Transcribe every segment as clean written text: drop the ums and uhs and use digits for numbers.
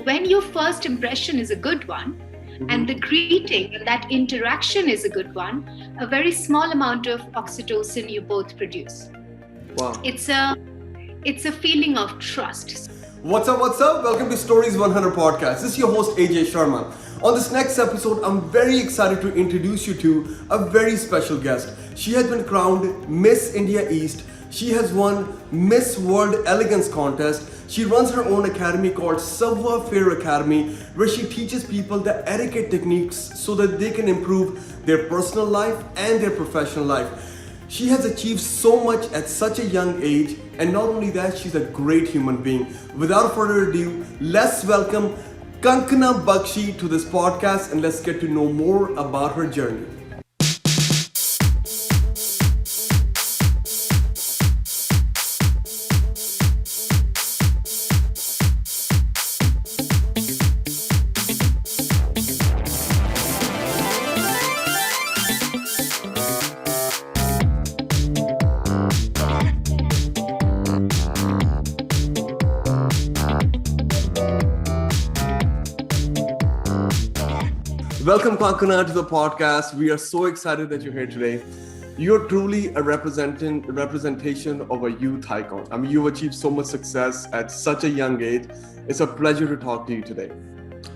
when your first impression is a good one, and the greeting and that interaction is a good one, a very small amount of oxytocin you both produce. Wow. It's a feeling of trust. What's up? What's up? Welcome to Stories 100 podcast. This is your host AJ Sharma. On this next episode, I'm very excited to introduce you to a very special guest. She has been crowned Miss India East. She has won Miss World Elegance Contest. She runs her own academy called Savoir Faire Academy, where she teaches people the etiquette techniques so that they can improve their personal life and their professional life. She has achieved so much at such a young age, and not only that, she's a great human being. Without further ado, let's welcome Konkana Bakshi to this podcast and let's get to know more about her journey. Welcome, Konkana, to the podcast. We are so excited that you're here today. You're truly a representation of a youth icon. I mean, you've achieved so much success at such a young age. It's a pleasure to talk to you today.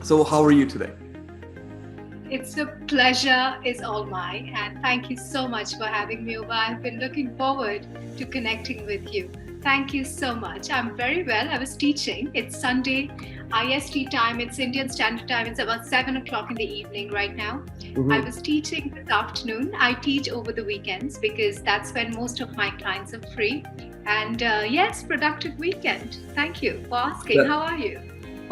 So how are you today? It's a pleasure is all mine, and thank you so much for having me over. I've been looking forward to connecting with you. Thank you so much. I'm very well. I was teaching. It's Sunday, IST time. It's Indian Standard Time. It's about 7 o'clock in the evening right now. I was teaching this afternoon. I teach over the weekends because that's when most of my clients are free. And yes, productive weekend. Thank you for asking. How are you?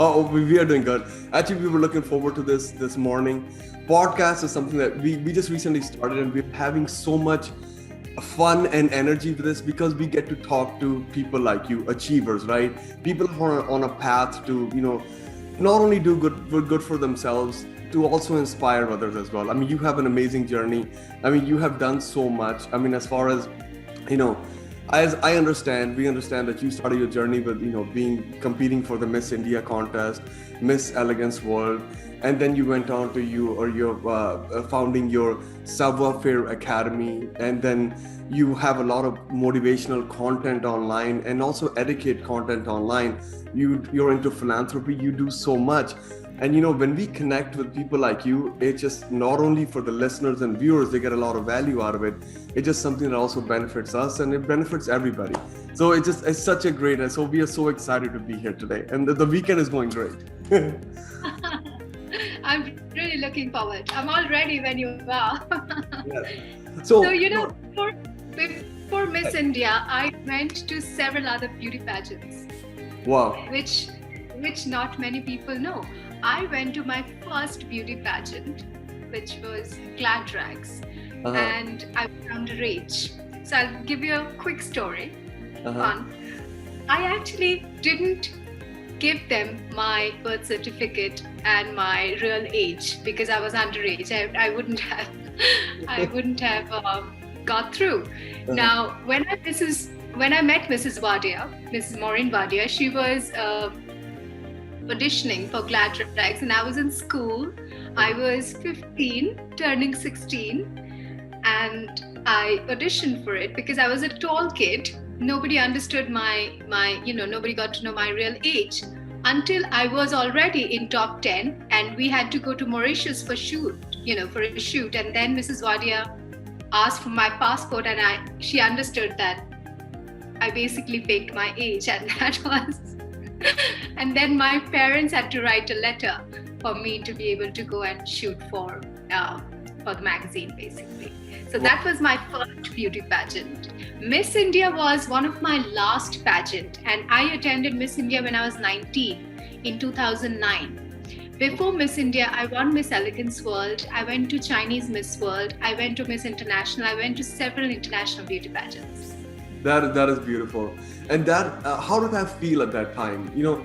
Oh, we are doing good. Actually, we were looking forward to this morning. Podcast is something that we just recently started, and we're having so much fun and energy with this because we get to talk to people like you, achievers, right? People who are on a path to, not only do good for themselves, to also inspire others as well. I mean, you have an amazing journey. I mean, you have done so much. I mean, as far as, as we understand that you started your journey with, competing for the Miss India contest, Miss Elegance World, and then you went on to founding your Savoir Faire Academy, and then you have a lot of motivational content online and also etiquette content online. You're into philanthropy. You do so much. And when we connect with people like you, it's just not only for the listeners and viewers, they get a lot of value out of it. It's just something that also benefits us and it benefits everybody. So it's such a great, so we are so excited to be here today. And the weekend is going great. I'm really looking forward. I'm all ready when you are. Yes. So before Miss India, I went to several other beauty pageants. Wow. Which not many people know. I went to my first beauty pageant, which was Glad Rags, and I was underage. So I'll give you a quick story. I actually didn't give them my birth certificate and my real age because I was underage. I wouldn't have got through. Now, when I met Mrs. Maureen Wadia, she was auditioning for Glad Rags, and I was in school. I was 15, turning 16, and I auditioned for it because I was a tall kid. Nobody understood nobody got to know my real age until I was already in top 10, and we had to go to Mauritius for a shoot. And then Mrs. Wadia asked for my passport, and she understood that I basically faked my age, and that was. And then my parents had to write a letter for me to be able to go and shoot for the magazine, basically. So that was my first beauty pageant. Miss India was one of my last pageant, and I attended Miss India when I was 19 in 2009. Before Miss India, I won Miss Elegance World. I went to Chinese Miss World. I went to Miss International. I went to several international beauty pageants. That is beautiful. And that how did that feel at that time? You're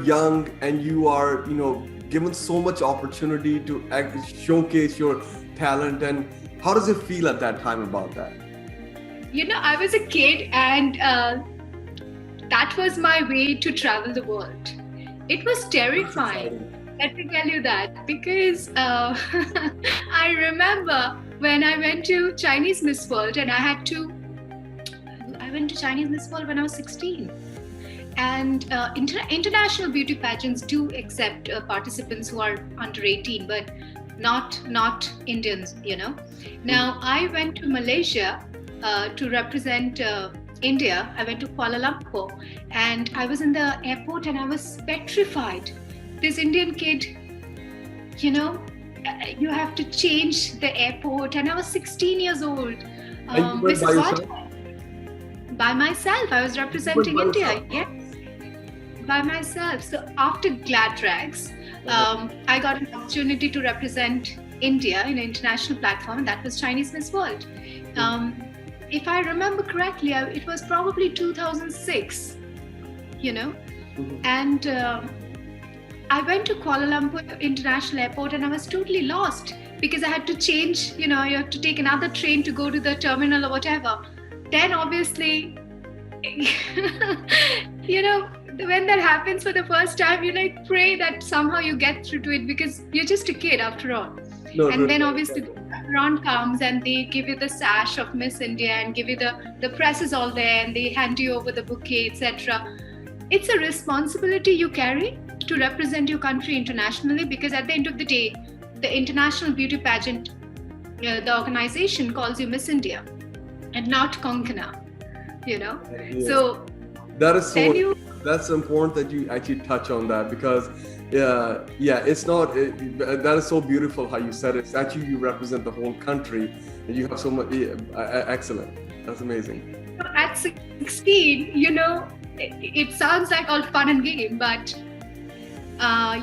young and you are given so much opportunity to showcase your talent. And how does it feel at that time about that? I was a kid, and that was my way to travel the world. It was terrifying. Let me tell you that, because I remember when I went to Chinese Miss World, and I went to Chinese Miss World when I was 16. And international beauty pageants do accept participants who are under 18, but not Indians, Now, I went to Malaysia to represent India. I went to Kuala Lumpur, and I was in the airport and I was petrified. This Indian kid, you have to change the airport, and I was 16 years old. By myself. I was representing India. Yes, by myself. So after glad rags, I got an opportunity to represent India in an international platform, and that was Chinese Miss World. If I remember correctly, it was probably 2006, and I went to Kuala Lumpur International Airport, and I was totally lost because I had to change, you have to take another train to go to the terminal or whatever. Then obviously, when that happens for the first time, pray that somehow you get through to it, because you're just a kid after all. Then obviously the chaperone comes and they give you the sash of Miss India and give you the press is all there, and they hand you over the bouquet, etc. It's a responsibility you carry to represent your country internationally, because at the end of the day, the International Beauty Pageant, the organization calls you Miss India and not Konkana, Yes. So that is that's important that you actually touch on that, because it's not that is so beautiful how you said it. It's actually you represent the whole country, and you have so much. Excellent. That's amazing. At 16, it sounds like all fun and game, but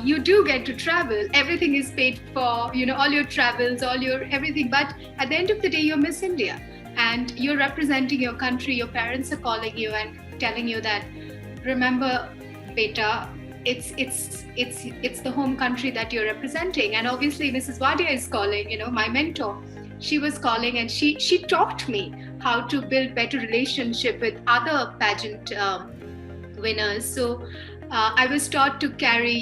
you do get to travel. Everything is paid for, all your travels, all your everything. But at the end of the day, you're Miss India, and you're representing your country. Your parents are calling you and telling you that, remember, beta, it's the home country that you're representing. And obviously Mrs. Wadia is calling, my mentor. She was calling, and she taught me how to build better relationship with other pageant winners. So I was taught to carry,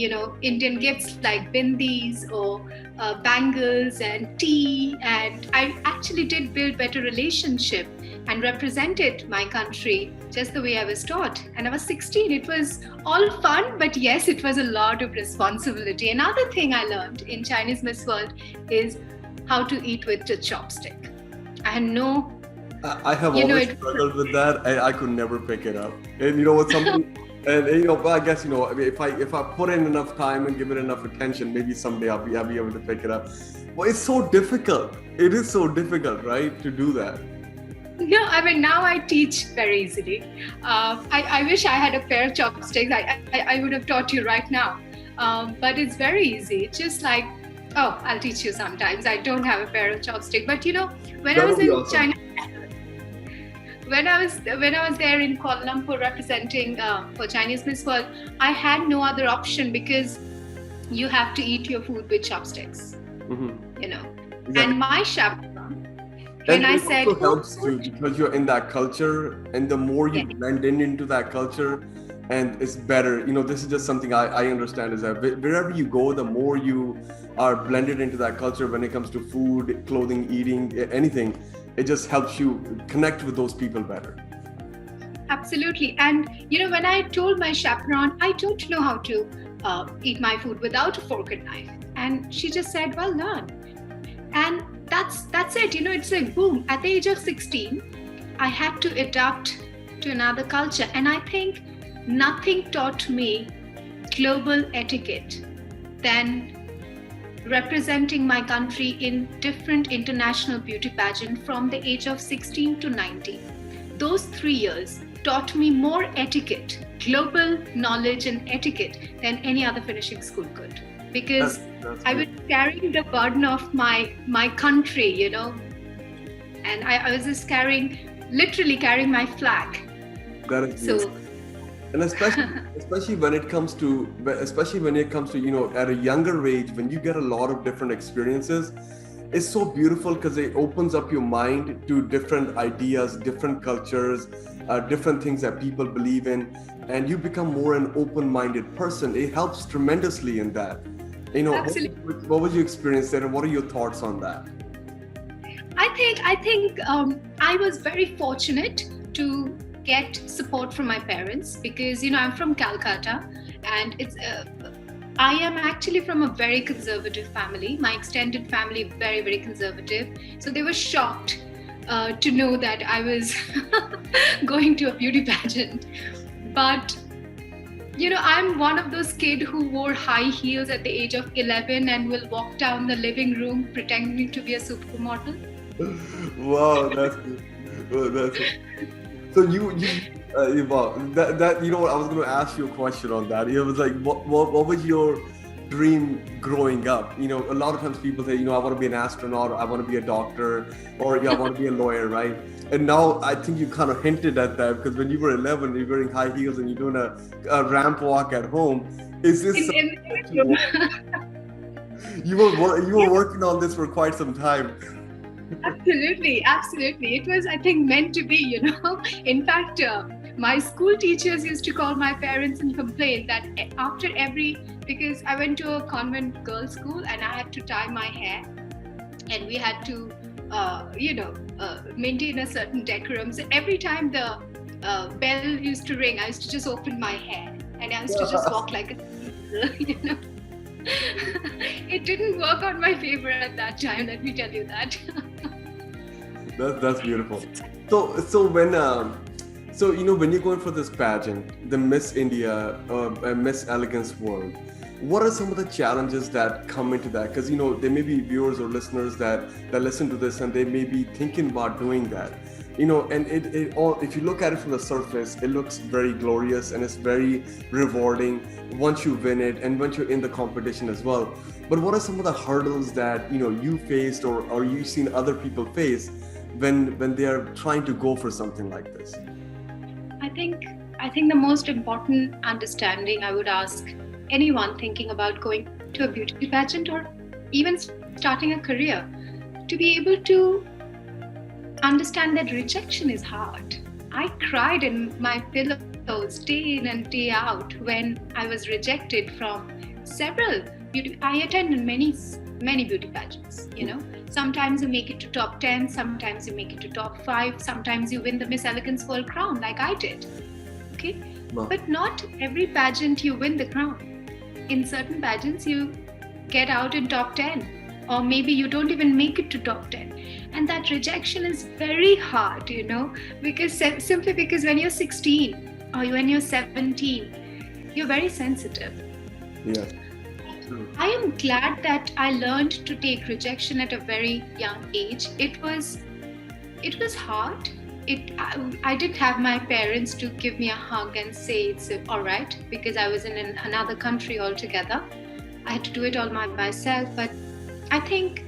Indian gifts like bindis or bangles and tea, and I actually did build better relationship and represented my country just the way I was taught. And I was 16. It was all fun, but yes, it was a lot of responsibility. Another thing I learned in Chinese Miss World is how to eat with a chopstick. I had no... I have always struggled with that. I could never pick it up. And you know what, something... And but I guess if I put in enough time and give it enough attention, maybe someday I'll be able to pick it up. Well, it's so difficult. It is so difficult, right, to do that. No, now I teach very easily. I wish I had a pair of chopsticks. I would have taught you right now. But it's very easy. It's just like, I'll teach you sometimes. I don't have a pair of chopsticks. But when I was in China, when I was there in Kuala Lumpur representing for Chinese Miss World, I had no other option, because you have to eat your food with chopsticks. Exactly. And my chaperone, when I said, it also helps too, because you're in that culture, and the more you blend into that culture, and it's better. This is just something I understand, is that wherever you go, the more you are blended into that culture when it comes to food, clothing, eating, anything. It just helps you connect with those people better. Absolutely. And, when I told my chaperone, I don't know how to eat my food without a fork and knife. And she just said, well, learn. And that's it. It's like, boom. At the age of 16, I had to adapt to another culture. And I think nothing taught me global etiquette than representing my country in different international beauty pageant from the age of 16 to 19. Those 3 years taught me more etiquette, global knowledge and etiquette than any other finishing school could. Because that's I was carrying the burden of my country, and I was just literally carrying my flag. That is beautiful. And especially when it comes to at a younger age, when you get a lot of different experiences, is so beautiful because it opens up your mind to different ideas, different cultures, different things that people believe in, and you become more an open-minded person. It helps tremendously in that. Absolutely. What was your experience there, and what are your thoughts on that? I think I was very fortunate to get support from my parents because I'm from Calcutta, and I am actually from a very conservative family. My extended family, very, very conservative. So they were shocked to know that I was going to a beauty pageant. But, I'm one of those kids who wore high heels at the age of 11 and will walk down the living room pretending to be a supermodel. Wow, that's good. Oh, that's it. So wow, that what, I was going to ask you a question on that. It was like, what was your dream growing up? A lot of times people say, I want to be an astronaut, or I want to be a doctor, or I want to be a lawyer, right? And now I think you kind of hinted at that because when you were 11, you're wearing high heels and you're doing a ramp walk at home. Is this you were working on this for quite some time? Absolutely. It was, I think, meant to be, In fact, my school teachers used to call my parents and complain that because I went to a convent girls' school and I had to tie my hair and we had to, maintain a certain decorum. So every time the bell used to ring, I used to just open my hair and I used to just walk like a, It didn't work on my favor at that time, let me tell you that. That's beautiful. So when when you're going for this pageant, the Miss India, Miss Elegance World, what are some of the challenges that come into that? Because there may be viewers or listeners that listen to this and they may be thinking about doing that. And it all, if you look at it from the surface, it looks very glorious and it's very rewarding once you win it and once you're in the competition as well. But what are some of the hurdles that you faced or you've seen other people face when they are trying to go for something like this? I think the most important understanding I would ask anyone thinking about going to a beauty pageant or even starting a career to be able to understand that rejection is hard. I cried in my pillows day in and day out when I was rejected from several I attended many beauty pageants, Sometimes you make it to top 10, sometimes you make it to top 5, sometimes you win the Miss Elegance World crown like I did. Okay? Wow. But not every pageant you win the crown. In certain pageants you get out in top 10 or maybe you don't even make it to top 10. And that rejection is very hard, because simply because when you're 16 or when you're 17, you're very sensitive. Yeah. I am glad that I learned to take rejection at a very young age. It was hard. I didn't have my parents to give me a hug and say it's all right because I was in another country altogether. I had to do it all myself. But I think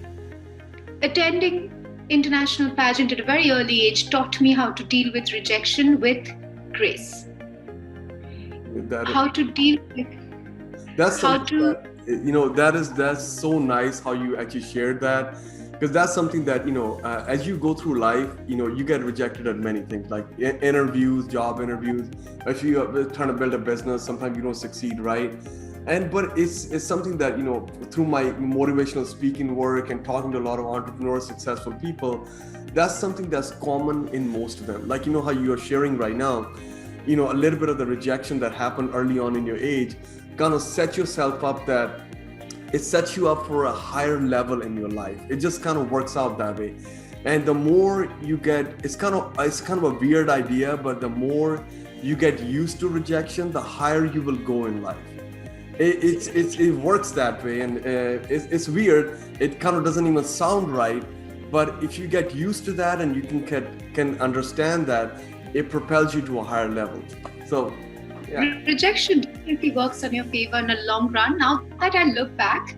attending international pageant at a very early age taught me how to deal with rejection with grace. How to deal with. That's that's so nice how you actually shared that, because that's something that as you go through life, you get rejected at many things like interviews, job interviews. If you are trying to build a business, sometimes you don't succeed, right? But it's something that through my motivational speaking work and talking to a lot of entrepreneurs, successful people, that's something that's common in most of them. Like how you are sharing right now, a little bit of the rejection that happened early on in your age kind of set yourself up, that it sets you up for a higher level in your life. It just kind of works out that way. And the more you get, it's kind of a weird idea, but the more you get used to rejection, the higher you will go in life. It works that way, and it's weird. It kind of doesn't even sound right, but if you get used to that and you can understand that, it propels you to a higher level. So yeah. Rejection definitely works on your favor in a long run. Now that I look back,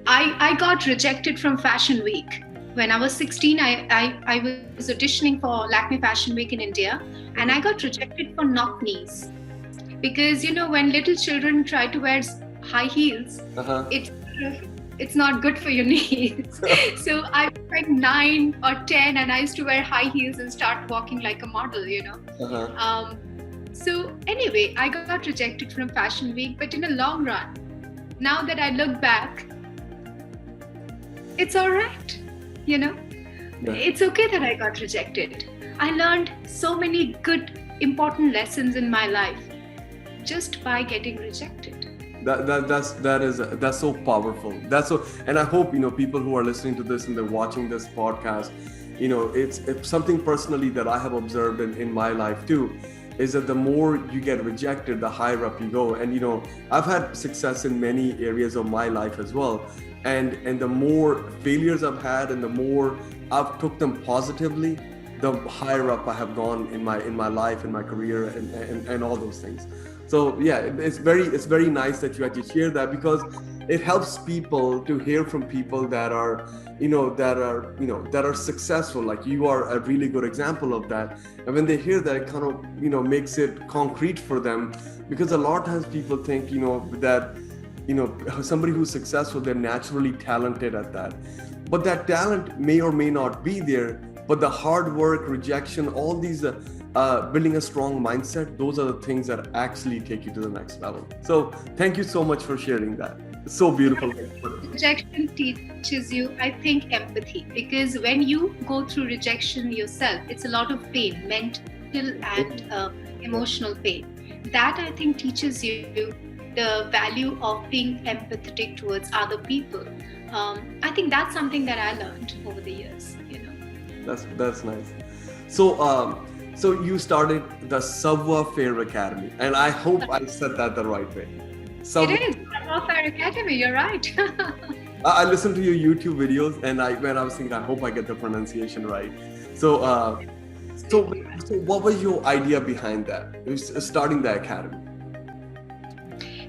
I got rejected from Fashion Week. When I was 16, I was auditioning for Lakme Fashion Week in India, and I got rejected for knock knees. Because, when little children try to wear high heels, it's not good for your knees. So I was like 9 or 10 and I used to wear high heels and start walking like a model, So anyway, I got rejected from Fashion Week, but in a long run, now that I look back, it's all right, Yeah. It's okay that I got rejected. I learned so many good, important lessons in my life just by getting rejected. That's so powerful. And I hope people who are listening to this and they're watching this podcast, it's something personally that I have observed in my life too, is that the more you get rejected, the higher up you go. And I've had success in many areas of my life as well. And the more failures I've had and the more I've took them positively, the higher up I have gone in my life, in my career, and all those things. So yeah, it's very nice that you had to share that, because it helps people to hear from people that are successful. Like you are a really good example of that. And when they hear that, it kind of makes it concrete for them, because a lot of times people think that somebody who's successful, they're naturally talented at that, but that talent may or may not be there. But the hard work, rejection, all these building a strong mindset, those are the things that actually take you to the next level. So thank you so much for sharing that. It's so beautiful. Rejection teaches you, I think, empathy, because when you go through rejection yourself, it's a lot of pain, mental and emotional pain. That, I think, teaches you the value of being empathetic towards other people. I think that's something that I learned over the years. That's nice. So you started the Savoir-Faire Academy, and I hope I said that the right way. It is Savoir-Faire Academy. You're right. I listened to your YouTube videos, and when I was thinking, I hope I get the pronunciation right. So what was your idea behind that? Starting the academy.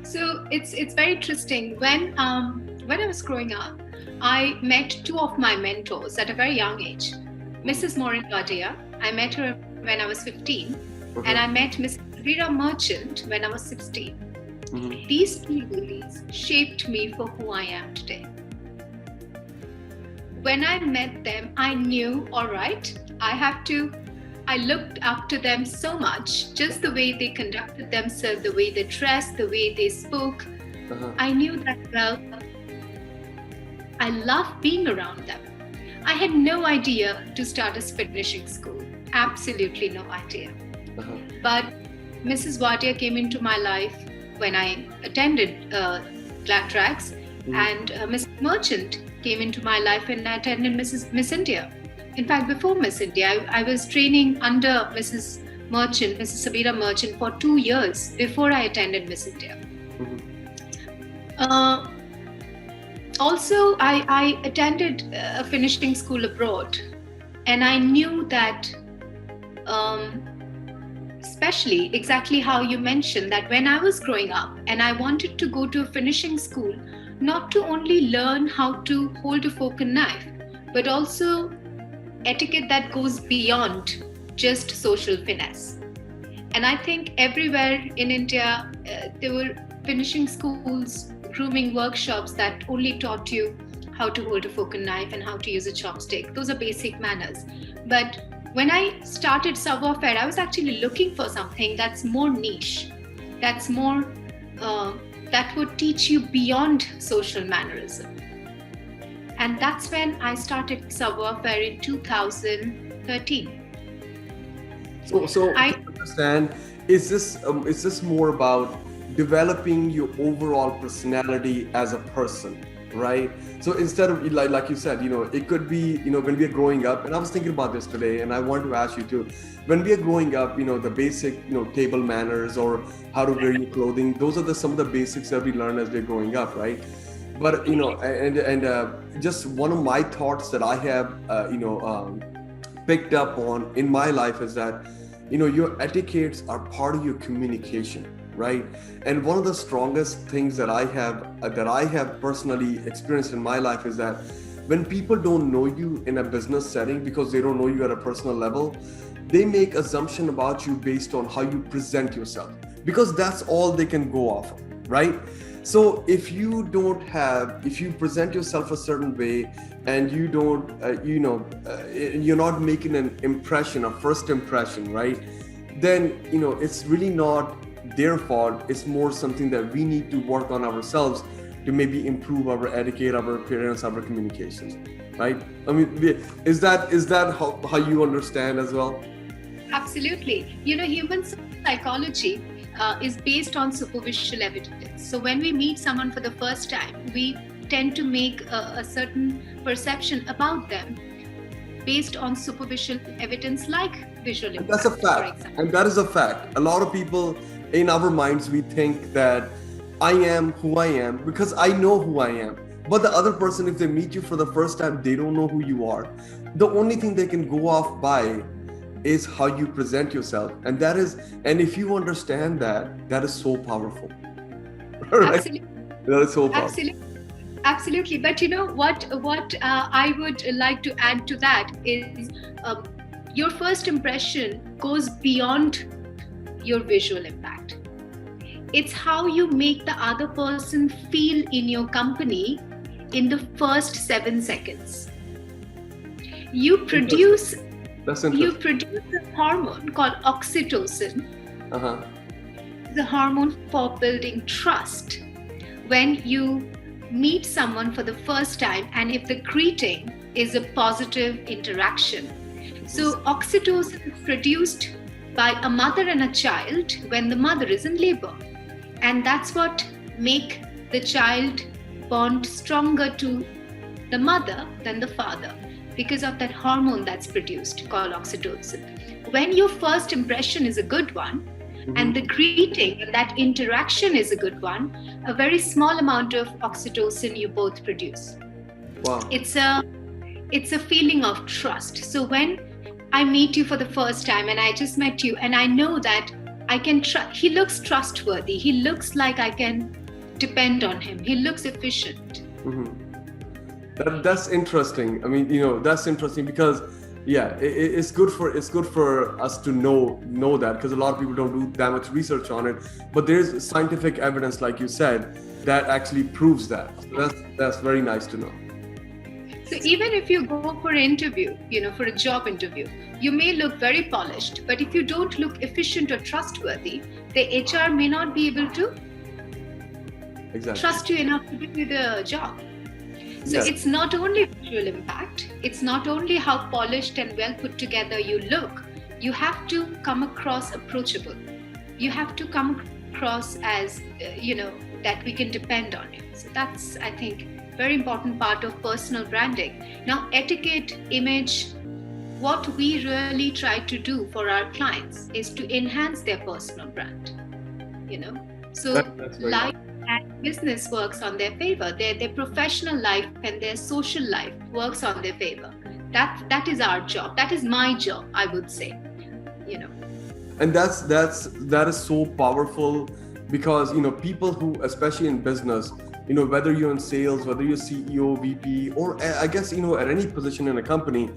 So it's very interesting. When I was growing up, I met two of my mentors at a very young age. Mrs. Maureen Wadia, I met her when I was 15, and I met Mrs. Vera Merchant when I was 16. Mm-hmm. These two ladies shaped me for who I am today. When I met them, I knew, all right, I looked up to them so much, just the way they conducted themselves, the way they dressed, the way they spoke. I knew that, well, I loved being around them. I had no idea to start a finishing school. Absolutely no idea. But Mrs. Wadia came into my life when I attended Glad Tracks, and Mrs. Merchant came into my life when I attended Miss India. In fact, before Miss India, I was training under Mrs. Merchant, Mrs. Sabira Merchant, for 2 years before I attended Miss India. Also, I attended a finishing school abroad, and I knew that, especially exactly how you mentioned, that when I was growing up and I wanted to go to a finishing school, not to only learn how to hold a fork and knife, but also etiquette that goes beyond just social finesse. And I think everywhere in India, there were finishing schools, grooming workshops that only taught you how to hold a fork and knife and how to use a chopstick. Those are basic manners. But when I started Savoir-Faire, I was actually looking for something that's more niche, that's more, that would teach you beyond social mannerism. And that's when I started Savoir-Faire in 2013. So I understand, is this more about developing your overall personality as a person, right? So instead of like you said, it could be, when we are growing up, and I was thinking about this today, and I wanted to ask you too, when we are growing up, the basic, table manners or how to wear your clothing, those are some of the basics that we learn as we're growing up, right? But, just one of my thoughts that I have, picked up on in my life is that, your etiquettes are part of your communication, right? And one of the strongest things that I have personally experienced in my life is that when people don't know you in a business setting, because they don't know you at a personal level, they make assumption about you based on how you present yourself, because that's all they can go off of, right? So if you present yourself a certain way and you don't, you're not making an impression, a first impression, right? Then, it's really not their fault. It's more something that we need to work on ourselves to maybe improve our etiquette, our appearance, our communications, right? I mean, is that how you understand as well? Absolutely. Human psychology is based on superficial evidence. So when we meet someone for the first time, we tend to make a certain perception about them based on superficial evidence like visual impact. That's a fact. And that is a fact. A lot of people, in our minds, we think that I am who I am because I know who I am. But the other person, if they meet you for the first time, they don't know who you are. The only thing they can go off by is how you present yourself. And if you understand that is so powerful. Right? Absolutely. That is so powerful. Absolutely. But what I would like to add to that is your first impression goes beyond your visual impact. It's how you make the other person feel in your company in the first 7 seconds. You produce a hormone called oxytocin. The hormone for building trust. When you meet someone for the first time, and if the greeting is a positive interaction. So oxytocin is produced by a mother and a child when the mother is in labor. And that's what make the child bond stronger to the mother than the father, because of that hormone that's produced called oxytocin. When your first impression is a good one, and the greeting and that interaction is a good one, a very small amount of oxytocin you both produce. Wow. It's a feeling of trust. So when I meet you for the first time and I just met you and I know that I can he looks trustworthy. He looks like I can depend on him. He looks efficient. That's interesting. I mean, that's interesting because it's good for us to know that, because a lot of people don't do that much research on it, but there's scientific evidence, like you said, that actually proves that. So that's very nice to know. So even if you go for an interview, for a job interview, you may look very polished, but if you don't look efficient or trustworthy, the HR may not be able to trust you enough to give you the job. So It's not only visual impact, it's not only how polished and well put together you look, you have to come across approachable. You have to come across as, that we can depend on you. So that's, I think, very important part of personal branding. Now, etiquette, image, what we really try to do for our clients is to enhance their personal brand, So life and business works on their favor. Their professional life and their social life works on their favor. That is our job. That is my job, I would say. And that is so powerful, because people who, especially in business, whether you're in sales, whether you're CEO, VP, or I guess at any position in a company,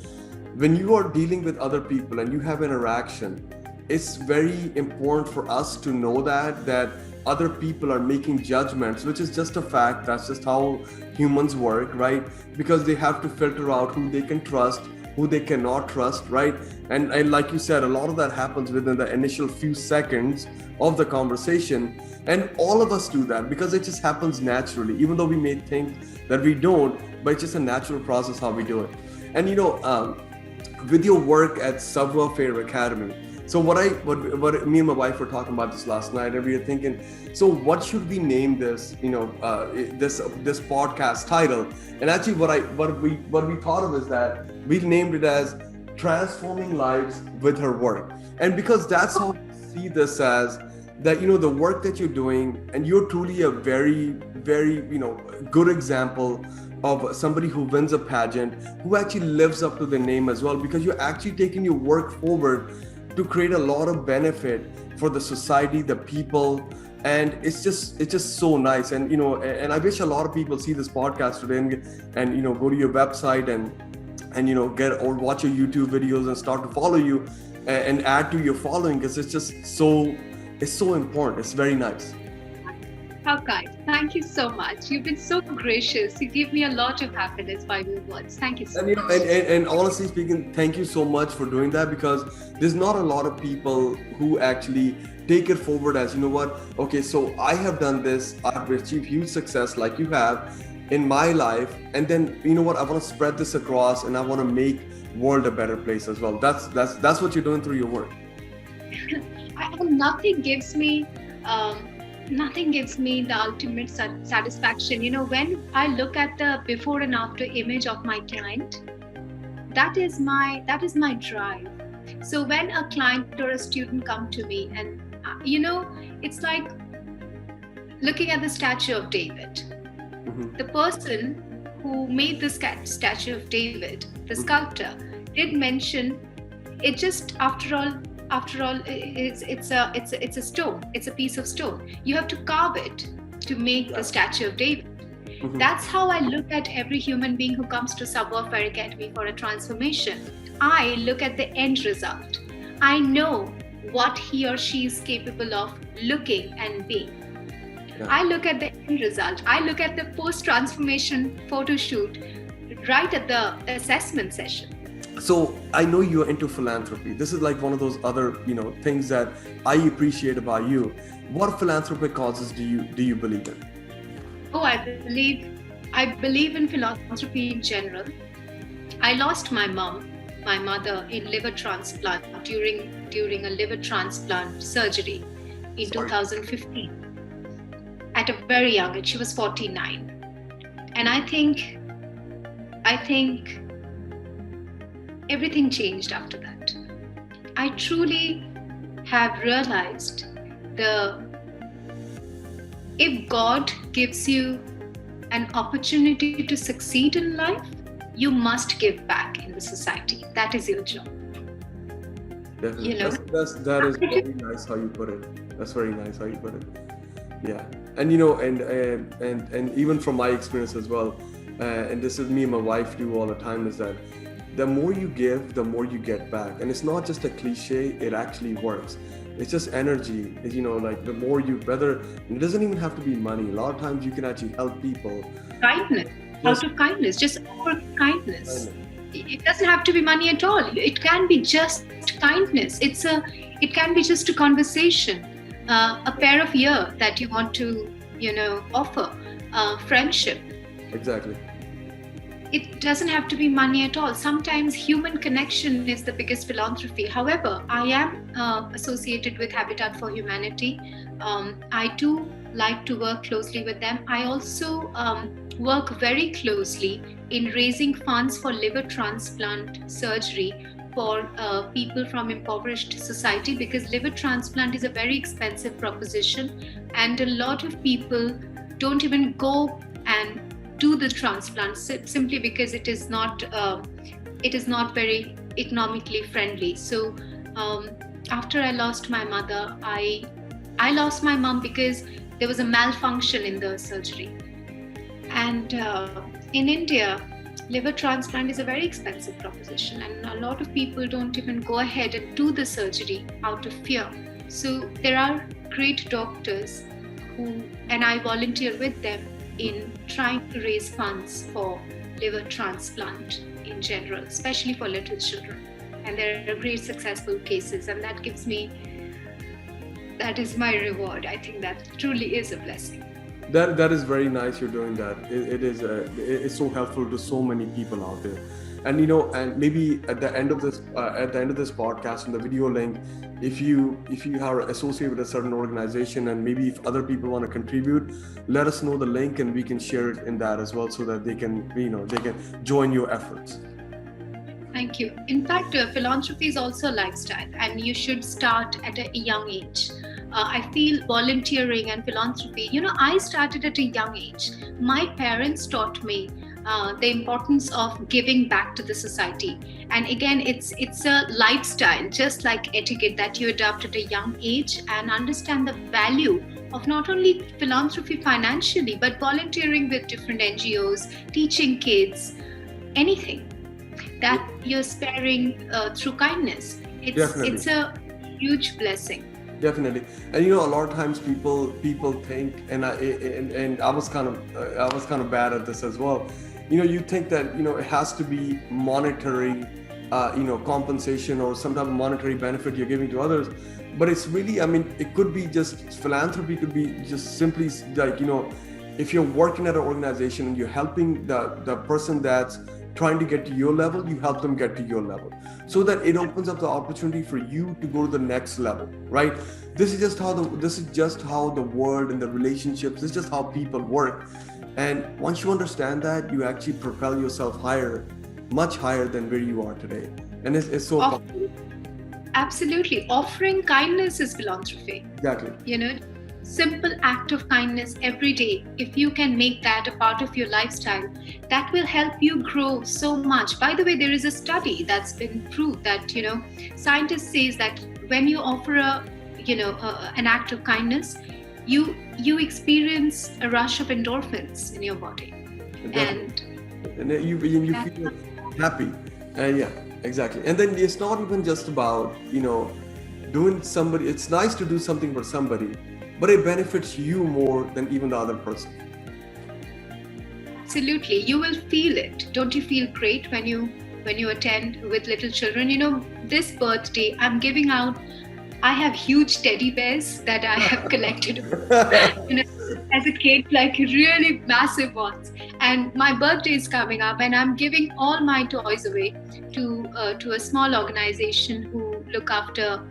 when you are dealing with other people and you have interaction, it's very important for us to know that other people are making judgments, which is just a fact. That's just how humans work, right? Because they have to filter out who they can trust, who they cannot trust, right? And like you said, a lot of that happens within the initial few seconds of the conversation. And all of us do that because it just happens naturally, even though we may think that we don't, but it's just a natural process how we do it. And with your work at Savoir-Faire Academy, so what me and my wife were talking about this last night, and we were thinking, so what should we name this, this podcast title? And actually what we thought of is that we named it as Transforming Lives with Her Work. And because that's how we see this as, that, the work that you're doing, and you're truly a very, very, good example of somebody who wins a pageant, who actually lives up to their name as well, because you're actually taking your work forward to create a lot of benefit for the society, the people, and it's just so nice. And and I wish a lot of people see this podcast today and go to your website and get or watch your YouTube videos and start to follow you and add to your following, because it's so important. It's very nice. How kind. Thank you so much. You've been so gracious. You give me a lot of happiness by your words. Thank you so And much. and honestly speaking, thank you so much for doing that, because there's not a lot of people who actually take it forward as, you know what, okay, so I have done this, I've achieved huge success like you have in my life, and then you know what, I want to spread this across and I want to make world a better place as well. That's what you're doing through your work. And nothing gives me the ultimate satisfaction. When I look at the before and after image of my client, that is my drive. So when a client or a student come to me, and it's like looking at the statue of David. Mm-hmm. The person who made the statue of David, the sculptor, did mention it. Just after all, it's a stone. It's a piece of stone. You have to carve it to make the statue of David. Mm-hmm. That's how I look at every human being who comes to Subwoofer Academy for a transformation. I look at the end result. I know what he or she is capable of looking and being. Yeah. I look at the end result. I look at the post-transformation photo shoot right at the assessment session. So I know you're into philanthropy. This is like one of those other, things that I appreciate about you. What philanthropic causes do you believe in? Oh, I believe in philanthropy in general. I lost my mother in liver transplant during a liver transplant surgery in 2015 at a very young age. She was 49, and I think everything changed after that. I truly have realized if God gives you an opportunity to succeed in life, you must give back in the society. That is your job. Definitely. That is very nice how you put it. That's very nice how you put it. Yeah. And and even from my experience as well, and this is me and my wife do all the time, is that the more you give, the more you get back. And it's not just a cliche, it actually works. It's just energy. Like the more it doesn't even have to be money. A lot of times you can actually help people. Kindness, out of kindness, just offer kindness. It doesn't have to be money at all. It can be just kindness. It can be just a conversation, a pair of ear that you want to, offer, friendship. Exactly. It doesn't have to be money at all. Sometimes human connection is the biggest philanthropy. However, I am associated with Habitat for Humanity. I do like to work closely with them. I also work very closely in raising funds for liver transplant surgery for people from impoverished society, because liver transplant is a very expensive proposition, and a lot of people don't even go and do the transplant simply because it is not very economically friendly. So after I lost my mother, I lost my mom because there was a malfunction in the surgery. And in India, liver transplant is a very expensive proposition, and a lot of people don't even go ahead and do the surgery out of fear. So there are great doctors and I volunteer with them in trying to raise funds for liver transplant in general, especially for little children. And there are great successful cases, and that is my reward. I think that truly is a blessing. That is very nice you're doing that. It's so helpful to so many people out there. And and maybe at the end of this podcast, in the video link, if you are associated with a certain organization, and maybe if other people want to contribute, let us know the link and we can share it in that as well, so that they can join your efforts. Thank you. In fact, philanthropy is also a lifestyle, and you should start at a young age. I feel volunteering and philanthropy, I started at a young age. My parents taught me the importance of giving back to the society. And again, it's a lifestyle, just like etiquette, that you adopt at a young age and understand the value of not only philanthropy financially, but volunteering with different NGOs, teaching kids, anything that you're sparing through kindness. It's a huge blessing. Definitely. And a lot of times people think, and I was kind of bad at this as well. You think that it has to be monetary, compensation or some type of monetary benefit you're giving to others, but it's really, I mean, it could be just philanthropy, could be just simply like, if you're working at an organization and you're helping the person that's trying to get to your level, you help them get to your level, so that it opens up the opportunity for you to go to the next level, right? This is just how the world and the relationships, this is just how people work. And once you understand that, you actually propel yourself higher, much higher than where you are today. And it's so powerful. Absolutely. Offering kindness is philanthropy. Exactly. Simple act of kindness every day, if you can make that a part of your lifestyle, that will help you grow so much. By the way, there is a study that's been proved that scientists says that when you offer an act of kindness, you experience a rush of endorphins in your body. And you feel happy. And yeah, exactly. And then it's not even just about doing somebody, it's nice to do something for somebody, but it benefits you more than even the other person. Absolutely. You will feel it. Don't you feel great when you attend with little children? This birthday, I'm giving out, I have huge teddy bears that I have collected as a kid, like really massive ones. And my birthday is coming up, and I'm giving all my toys away to a small organization who look after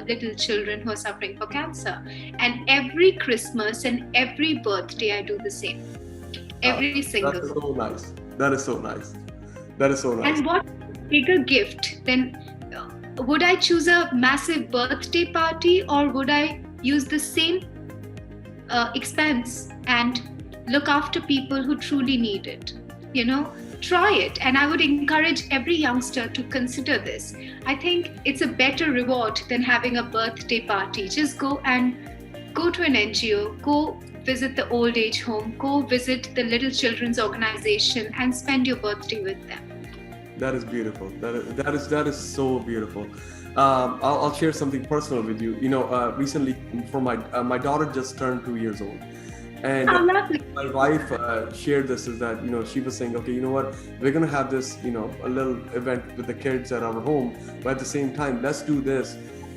little children who are suffering for cancer. And every Christmas and every birthday, I do the same. Every single. That's so nice. That is so nice. That is so nice. And what bigger gift than? Would I choose a massive birthday party, or would I use the same expense and look after people who truly need it? Try it. And I would encourage every youngster to consider this. I think it's a better reward than having a birthday party. Just go to an NGO, go visit the old age home, go visit the little children's organization, and spend your birthday with them. That is beautiful. That is so beautiful. I'll share something personal with you. Recently, for my daughter just turned 2 years old, and my wife shared this, is that she was saying, okay, you know what, we're gonna have this a little event with the kids at our home, but at the same time, let's do this,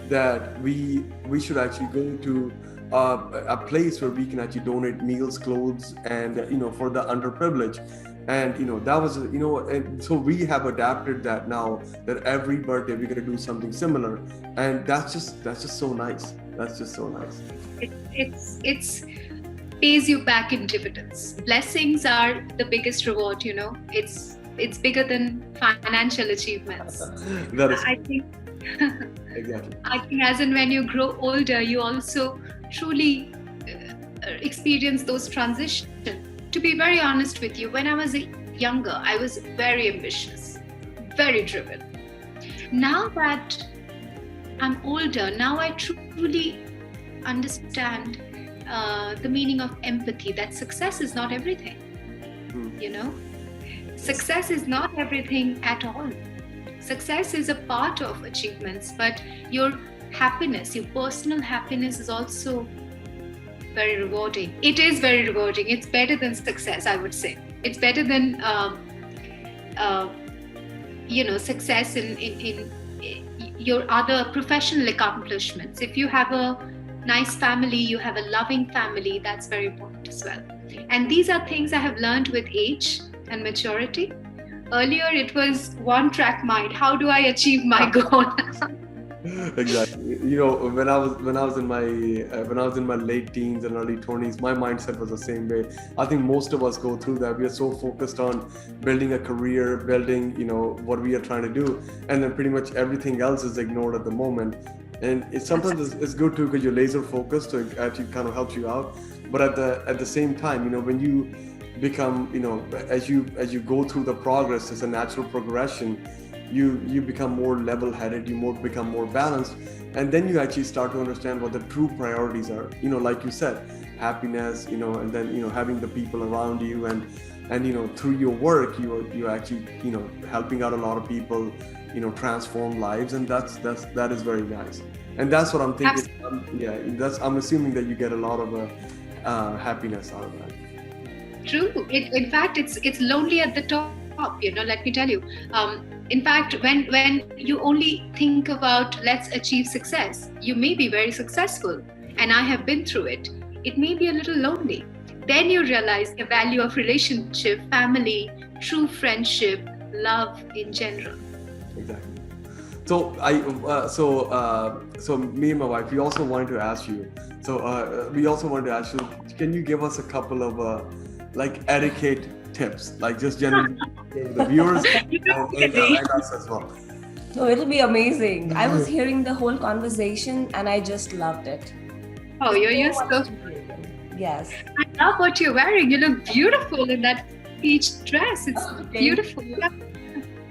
that we should actually go to a place where we can actually donate meals, clothes, and for the underprivileged. And that was and so we have adapted that now, that every birthday we're going to do something similar, and that's just so nice. That's just so nice. It's pays you back in dividends. Blessings are the biggest reward. It's bigger than financial achievements. That is, I think. Exactly. I think as and when you grow older, you also truly experience those transitions. To be very honest with you, when I was younger, I was very ambitious, very driven. Now that I'm older, now I truly understand the meaning of empathy, that success is not everything. Success is not everything at all. Success is a part of achievements, but your happiness, your personal happiness is also very rewarding. It is very rewarding. It's better than success, I would say. It's better than success in your other professional accomplishments. If you have a nice family, you have a loving family, that's very important as well. And these are things I have learned with age and maturity. Earlier it was one track mind. How do I achieve my goal? Exactly. When I was in my late teens and early 20s, my mindset was the same way. I think most of us go through that. We are so focused on building a career, building what we are trying to do, and then pretty much everything else is ignored at the moment. And sometimes it's good too, because you're laser focused, so it actually kind of helps you out. But at the same time, when you become, as you go through the progress, it's a natural progression. You become more level-headed, you become more balanced, and then you actually start to understand what the true priorities are. Like you said, happiness, and then having the people around you, and through your work, you actually helping out a lot of people, transform lives, and that is very nice. And that's what I'm thinking. Yeah, I'm assuming that you get a lot of happiness out of that. True. In fact, it's lonely at the top. Let me tell you. In fact, when you only think about let's achieve success, you may be very successful, and I have been through it. It may be a little lonely. Then you realize the value of relationship, family, true friendship, love in general. Exactly. So so me and my wife, we also wanted to ask you. Can you give us a couple of like etiquette tips, like just generally for the viewers and us as well? No, it'll be amazing. I was hearing the whole conversation and I just loved it. Oh, you're so. Yes. I love what you're wearing. You look beautiful in that peach dress. It's beautiful.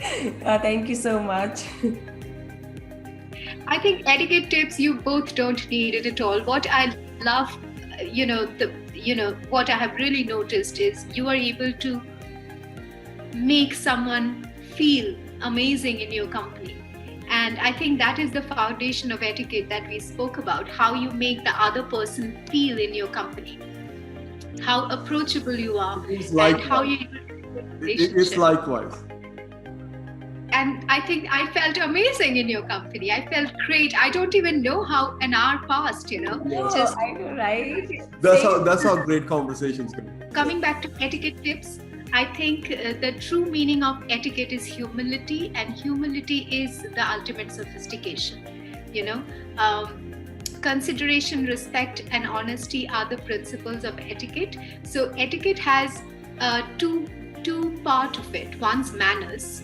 Thank you so much. I think etiquette tips, you both don't need it at all. What I love, what I have really noticed is you are able to make someone feel amazing in your company. And I think that is the foundation of etiquette that we spoke about, how you make the other person feel in your company, how approachable you are, and how you it's likewise. And I think I felt amazing in your company. I felt great. I don't even know how an hour passed, Yeah, I know, right? That's how great conversations go. Coming back to etiquette tips, I think the true meaning of etiquette is humility, and humility is the ultimate sophistication. Consideration, respect, and honesty are the principles of etiquette. So etiquette has two part of it. One's manners,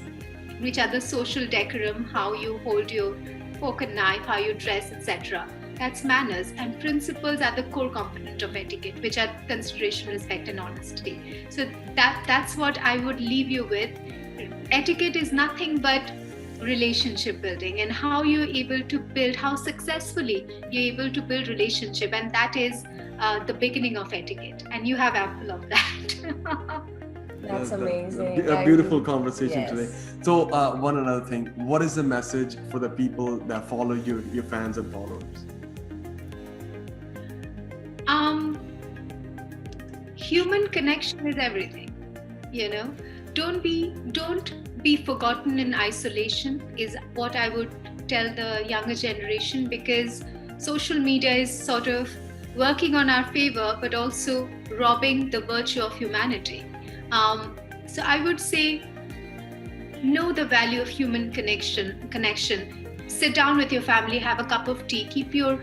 which are the social decorum, how you hold your fork and knife, how you dress, etc. That's manners. And principles are the core component of etiquette, which are consideration, respect, and honesty. So that's what I would leave you with. Etiquette is nothing but relationship building, and how you're able to build, how successfully you're able to build relationship, and that is the beginning of etiquette. And you have ample of that. That's amazing. A beautiful conversation today. So one another thing, what is the message for the people that follow you, your fans and followers? Human connection is everything. Don't be forgotten in isolation is what I would tell the younger generation, because social media is sort of working on our favor but also robbing the virtue of humanity. So I would say, know the value of human connection. Sit down with your family, have a cup of tea, keep your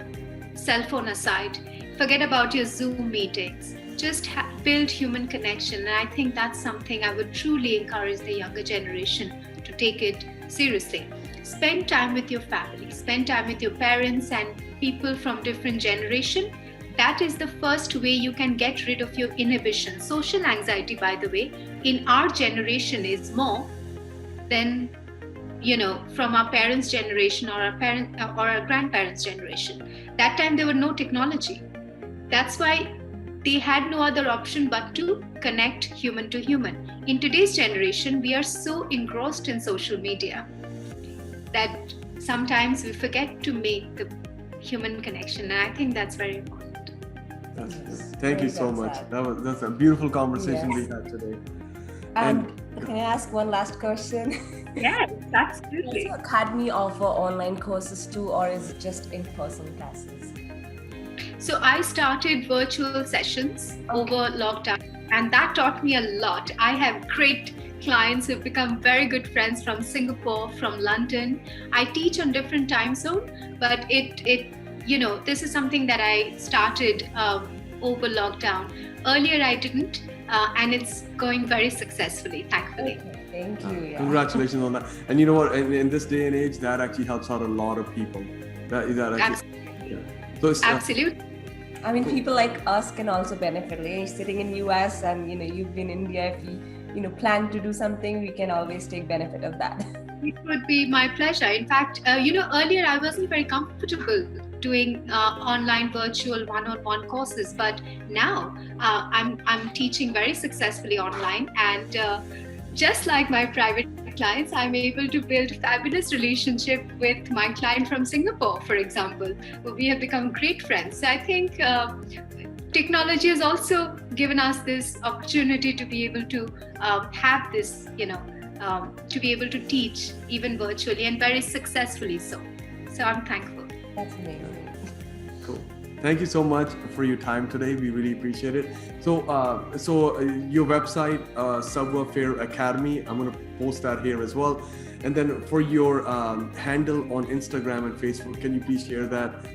cell phone aside, forget about your Zoom meetings, just build human connection. And I think that's something I would truly encourage the younger generation to take it seriously. Spend time with your family, spend time with your parents and people from different generation. That is the first way you can get rid of your inhibition. Social anxiety, by the way, in our generation is more than, from our parents' generation or our grandparents' generation. That time there were no technology. That's why they had no other option but to connect human to human. In today's generation, we are so engrossed in social media that sometimes we forget to make the human connection. And I think that's very important. Thank you so much. That's a beautiful conversation we had today. And can I ask one last question? Yes, absolutely. Does Academie offer online courses too, or is it just in-person classes? So I started virtual sessions over lockdown, and that taught me a lot. I have great clients who've become very good friends from Singapore, from London. I teach on different time zone, but this is something that I started over lockdown. Earlier I didn't, and it's going very successfully, thankfully. Okay, thank you. Yeah. Congratulations on that. And you know what? In this day and age, that actually helps out a lot of people. Absolutely. I mean, people like us can also benefit. Like, sitting in US and you've been in India. If you plan to do something, we can always take benefit of that. It would be my pleasure. In fact, earlier I wasn't very comfortable doing online virtual one-on-one courses, but now I'm teaching very successfully online, and just like my private clients, I'm able to build fabulous relationship with my client from Singapore, for example. We have become great friends. So I think technology has also given us this opportunity to be able to have this, to be able to teach even virtually and very successfully so. So I'm thankful. That's amazing. Cool. Thank you so much for your time today. We really appreciate it. So, your website, Savoir-Faire Academy, I'm going to post that here as well. And then for your handle on Instagram and Facebook, can you please share that?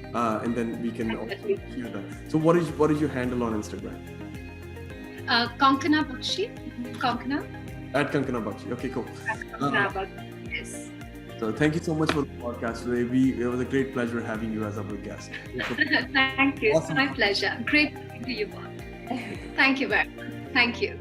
And then we can also share that. So, what is your handle on Instagram? Konkana Bakshi. Konkana. At Konkana Bakshi. Okay, cool. Konkana Bakshi. Yes. So thank you so much for the podcast today. It was a great pleasure having you as our guest. Thank you. Awesome. It's my pleasure. Great talking to you both. Thank you very much. Thank you.